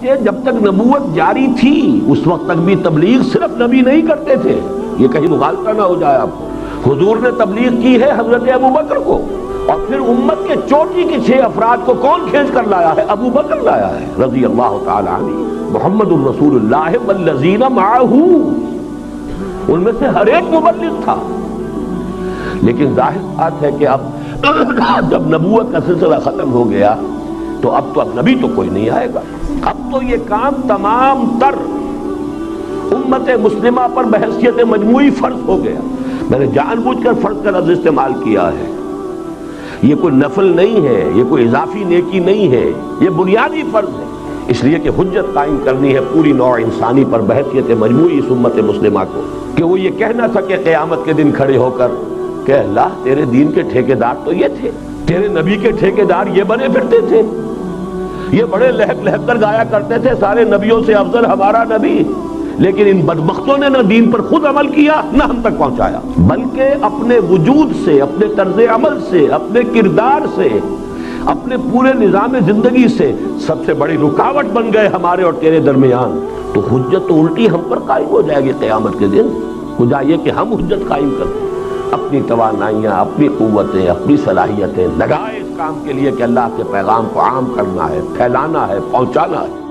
کہ جب تک نبوت جاری تھی اس وقت تک بھی تبلیغ صرف نبی نہیں کرتے تھے، یہ کہیں مغالطہ نہ ہو جائے آپ کو۔ حضور نے تبلیغ کی ہے حضرت ابوبکر کو، اور پھر امت کے چوٹی کے 6 افراد کو کون کھینچ کر لایا ہے؟ ابو بکر لایا ہے رضی اللہ تعالی عنہ۔ محمد الرسول اللہ والذین معہ، ان میں سے ہر ایک مبلغ تھا۔ لیکن ظاہر بات ہے کہ اب جب نبوت کا سلسلہ ختم ہو گیا تو اب نبی تو کوئی نہیں آئے گا۔ اب تو یہ کام تمام تر امت مسلمہ پر بحیثیت مجموعی فرض ہو گیا۔ میں نے جان بوجھ کر فرض کا لفظ استعمال کیا ہے، یہ کوئی نفل نہیں ہے، یہ کوئی اضافی نیکی نہیں ہے، یہ بنیادی فرض ہے، اس لیے کہ حجت قائم کرنی ہے پوری نوع انسانی پر بحیثیت مجموعی اس امت مسلمہ کو، کہ وہ یہ کہہ نہ سکے قیامت کے دن کھڑے ہو کر کہ اللہ تیرے دین کے ٹھیکیدار تو یہ تھے، تیرے نبی کے ٹھیکیدار یہ بنے پھرتے تھے، یہ بڑے لہک لہک کر گایا کرتے تھے سارے نبیوں سے افضل ہمارا نبی، لیکن ان بدبختوں نے نہ دین پر خود عمل کیا نہ ہم تک پہنچایا، بلکہ اپنے وجود سے، اپنے طرز عمل سے، اپنے کردار سے، اپنے پورے نظام زندگی سے سب سے بڑی رکاوٹ بن گئے ہمارے اور تیرے درمیان۔ تو حجت تو الٹی ہم پر قائم ہو جائے گی قیامت کے دن۔ خدا یہ کہ ہم حجت قائم کریں، اپنی توانائیاں، اپنی قوتیں، اپنی صلاحیتیں لگائے اس کام کے لیے کہ اللہ کے پیغام کو عام کرنا ہے، پھیلانا ہے، پہنچانا ہے۔